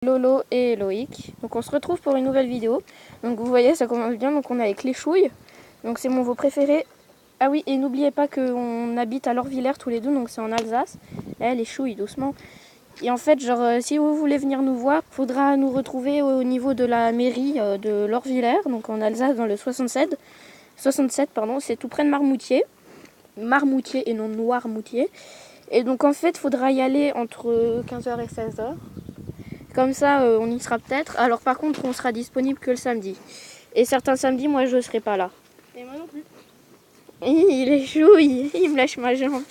Lolo et Loïc. Donc on se retrouve pour une nouvelle vidéo. Donc vous voyez, ça commence bien. Donc on est avec les chouilles. Donc c'est mon veau préféré. Ah oui, et n'oubliez pas qu'on habite à Lorvillers tous les deux, donc c'est en Alsace. Les chouilles, doucement. Et en fait, genre, si vous voulez venir nous voir, il faudra nous retrouver au niveau de la mairie de Lorvillers, donc en Alsace, dans le 67. 67, pardon, c'est tout près de Marmoutier. Marmoutier et non Noirmoutier. Et donc en fait, il faudra y aller entre 15h et 16h. Comme ça, on y sera peut-être. Alors par contre, on sera disponible que le samedi. Et certains samedis, moi, je ne serai pas là. Et moi non plus. Il est chouille, il me lâche ma jambe.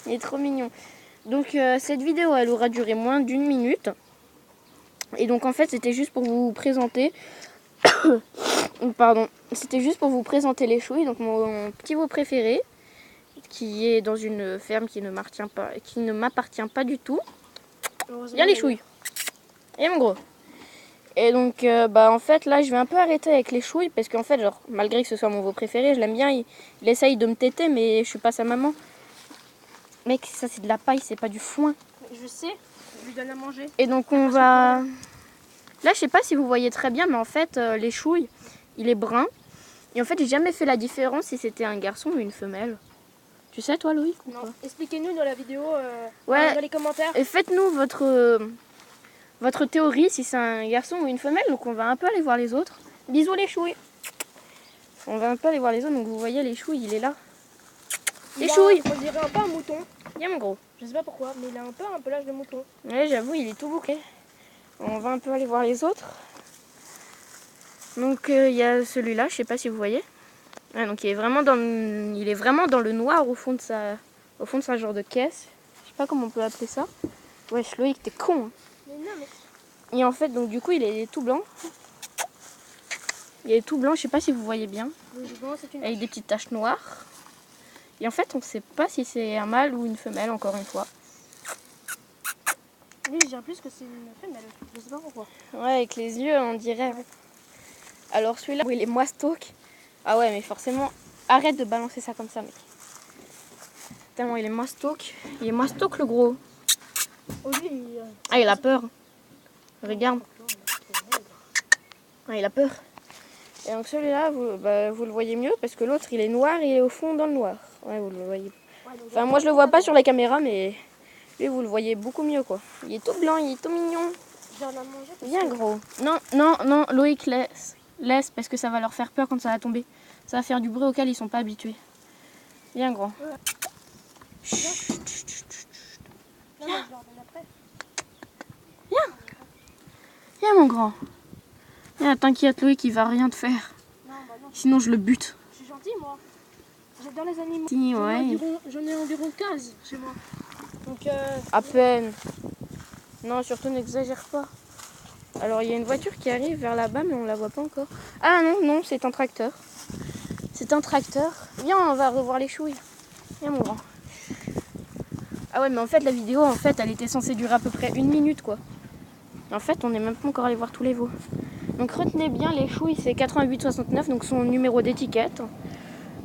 Il est trop mignon. Donc cette vidéo, elle aura duré moins d'1 minute. Et donc en fait, c'était juste pour vous présenter... Pardon. C'était juste pour vous présenter les chouilles. Donc mon petit veau préféré, qui est dans une ferme qui ne m'appartient pas du tout. Bien les chouilles. Et mon gros. Et donc, en fait, là, je vais un peu arrêter avec les chouilles parce qu'en fait, genre, malgré que ce soit mon veau préféré, je l'aime bien. Il essaye de me téter, mais je suis pas sa maman. Mec, ça, c'est de la paille, c'est pas du foin. Je sais, je lui donne à manger. Et donc, on va... Là, je sais pas si vous voyez très bien, mais en fait, les chouilles, il est brun. Et en fait, j'ai jamais fait la différence si c'était un garçon ou une femelle. Tu sais, toi, Loïc? Non, expliquez-nous dans la vidéo, ouais. dans les commentaires. Et faites-nous votre théorie, si c'est un garçon ou une femelle. Donc on va un peu aller voir les autres. Bisous les chouilles. On va un peu aller voir les autres. Donc vous voyez les chouilles, il est là. Les chouilles. On dirait un peu un mouton. Viens mon gros. Je sais pas pourquoi, mais il a un peu un pelage de mouton. Ouais, j'avoue, il est tout bouclé. On va un peu aller voir les autres. Donc il y a celui-là, je sais pas si vous voyez. Ouais, donc il est vraiment dans le noir au fond de sa genre de caisse. Je sais pas comment on peut appeler ça. Wesh Loïc, t'es con. Hein. Mais non, mais... Et en fait, donc du coup, il est tout blanc. Il est tout blanc, je sais pas si vous voyez bien. Avec des petites taches noires. Et en fait, on sait pas si c'est un mâle ou une femelle, encore une fois. Lui, je dirais plus que c'est une femelle. Je sais pas pourquoi. Ouais, avec les yeux, on dirait. Alors celui-là, il est mastoc. Ah ouais, mais forcément, arrête de balancer ça comme ça, mec. Tellement il est mastoc. Il est mastoc, le gros. Oh, lui, Ah, il a peur. Regarde. Ah, il a peur. Et donc celui-là, vous le voyez mieux parce que l'autre, il est noir et il est au fond dans le noir. Ouais, vous le voyez. Enfin, moi, je le vois pas sur la caméra, mais lui, vous le voyez beaucoup mieux, quoi. Il est tout blanc, il est tout mignon. Viens, gros. Non, non, non, Loïc, laisse. Laisse, parce que ça va leur faire peur quand ça va tomber. Ça va faire du bruit auquel ils sont pas habitués. Viens, gros. Chut, chut, chut, chut. Viens. Viens. Viens, mon grand. Viens, t'inquiète, Loïc, il va rien te faire. Non, sinon, je le bute. Je suis gentil, moi. J'adore les animaux. Si, ouais. J'en ai environ 15 chez moi. Donc, à peine. Non, surtout n'exagère pas. Alors, il y a une voiture qui arrive vers là-bas, mais on la voit pas encore. Ah non, non, c'est un tracteur. C'est un tracteur. Viens, on va revoir les chouilles. Viens, mon grand. Ah ouais, mais en fait, la vidéo, elle était censée durer à peu près 1 minute, quoi. En fait, on n'est même pas encore allé voir tous les veaux. Donc, retenez bien, les chouilles, c'est 8869, donc son numéro d'étiquette.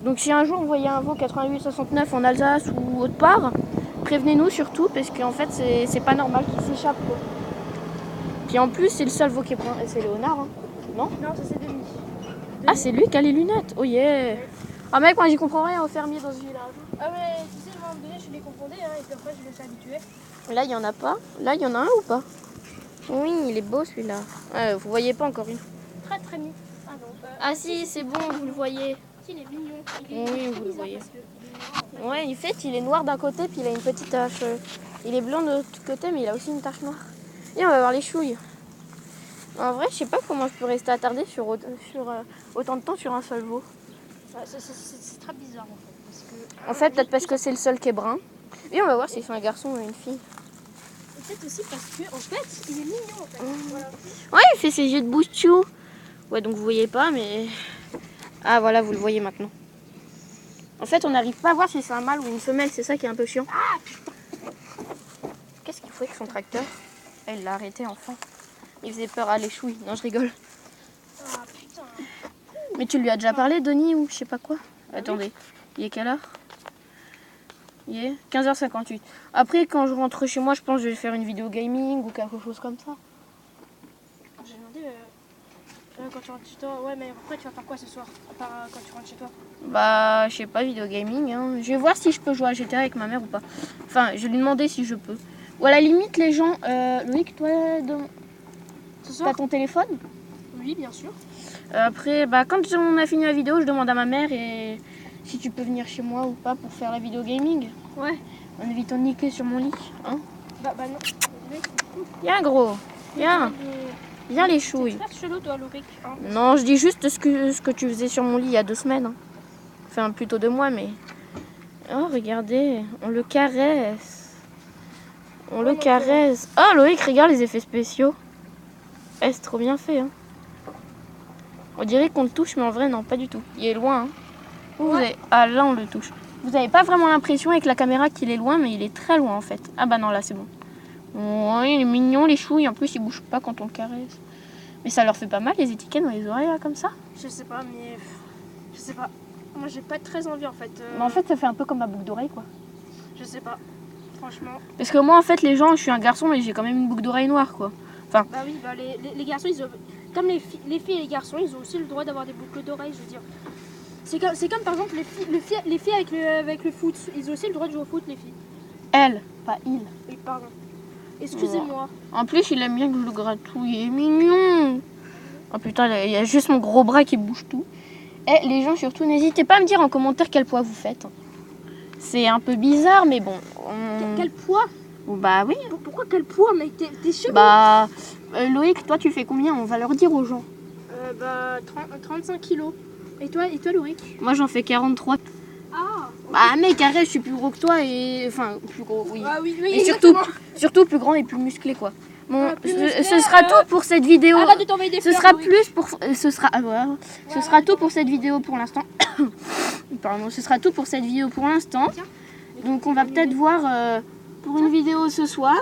Donc, si un jour vous voyez un veau 8869 en Alsace ou autre part, prévenez-nous surtout, parce qu'en fait, c'est pas normal qu'il s'échappe, quoi. Puis en plus, c'est le seul veau qui est brun. Et c'est Léonard, hein. Non? Non, ça c'est Denis. Ah, c'est lui qui a les lunettes. Oh yeah. Ah mec, moi j'y comprends rien au fermier dans ce village. Ah mais tu sais, à un moment donné, je les confondais, hein, et puis après je les ai habitués. Là, il y en a pas. Là, il y en a un ou pas? Oui, il est beau celui-là. Vous voyez pas encore une. Très très mignon. Ah non. Ah si, c'est bon, vous le voyez. Il est mignon. Oui, vous le voyez. Ouais, en fait, il est noir d'un côté, puis il a une petite tache. Il est blanc de l'autre côté, mais il a aussi une tache noire. Et on va voir les chouilles. En vrai, je sais pas comment je peux rester attardée sur autant de temps sur un seul veau. C'est très bizarre en fait. Parce que, en fait, peut-être parce que c'est le seul qui est brun. Et on va voir si c'est un garçon ou une fille. Peut-être aussi parce que en fait, il est mignon en fait. Voilà. Ouais, il fait ses yeux de bouche-chou. Ouais, donc vous voyez pas, mais... Ah voilà, vous le voyez maintenant. En fait, on n'arrive pas à voir si c'est un mâle ou une femelle, c'est ça qui est un peu chiant. Ah putain. Qu'est-ce qu'il faut avec son tracteur? Il l'a arrêté enfin. Il faisait peur à les chouilles. Non, je rigole. Ah putain. Mais tu lui as déjà parlé, Denis, ou je sais pas quoi? Attendez, il est quelle heure? Il est 15h58. Après, quand je rentre chez moi, je pense que je vais faire une vidéo gaming ou quelque chose comme ça. j'ai demandé quand tu rentres chez toi. Ouais, mais après, tu vas faire quoi ce soir? À part quand tu rentres chez toi? Bah, je sais pas, vidéo gaming. Hein. Je vais voir si je peux jouer à GTA avec ma mère ou pas. Enfin, je vais lui demander si je peux. Ou à la limite, les gens. Loïc, toi, Ce soir? t'as ton téléphone? Oui, bien sûr. Après, bah, quand on a fini la vidéo, je demande à ma mère et si tu peux venir chez moi ou pas pour faire la vidéo gaming. Ouais. En évitant de niquer sur mon lit. Hein. Bah non. Viens, gros. Viens. Viens, les chouilles. C'est très chelou, toi, Louric. Hein. Non, je dis juste ce que tu faisais sur mon lit il y a 2 semaines. Hein. Enfin, plutôt 2 mois, mais... Oh, regardez, on le caresse. On le caresse. Oh, Loïc, regarde les effets spéciaux. Eh, c'est trop bien fait. Hein. On dirait qu'on le touche, mais en vrai, non, pas du tout. Il est loin. Hein. Vous avez... Ah, là, on le touche. Vous n'avez pas vraiment l'impression avec la caméra qu'il est loin, mais il est très loin, en fait. Ah bah non, là, c'est bon. Oh, il est mignon, les chouilles. En plus, ils bougent pas quand on le caresse. Mais ça leur fait pas mal, les étiquettes dans les oreilles, là, comme ça? Je sais pas, mais... Je sais pas. Moi, j'ai pas très envie, en fait. Mais en fait, ça fait un peu comme ma boucle d'oreille, quoi. Je sais pas. Franchement. Parce que moi, en fait, les gens, je suis un garçon, mais j'ai quand même une boucle d'oreille noire, quoi. Bah oui, bah les garçons, ils ont... Comme les filles et les garçons, ils ont aussi le droit d'avoir des boucles d'oreilles, je veux dire. C'est comme, par exemple, les filles avec le foot. Ils ont aussi le droit de jouer au foot, les filles. Elle, pas il. Oui, pardon. Excusez-moi. En plus, il aime bien que je le gratouille. Il est mignon. Oh putain, il y a juste mon gros bras qui bouge tout. Et les gens, surtout, n'hésitez pas à me dire en commentaire quel poids vous faites. C'est un peu bizarre, mais bon. Quel poids? Bah oui. Pourquoi quel poids, mec? T'es chelou. Bah, Loïc, toi, tu fais combien? On va leur dire aux gens. Bah, 35 kilos. Et toi, Loïc? Moi, j'en fais 43. Ah. Bah, mec, arrête, je suis plus gros que toi et... Enfin, plus gros, oui. Ah oui, Et surtout plus grand et plus musclé, quoi. Bon, ce sera tout pour cette vidéo. Arrête de t'envoyer des fleurs, Ce sera Loïc. plus pour... Ce sera tout pour cette vidéo pour l'instant. Pardon, ce sera tout pour cette vidéo pour l'instant. Donc, on va peut-être voir pour une vidéo ce soir.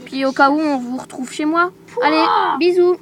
Puis au cas où, on vous retrouve chez moi. Allez, bisous.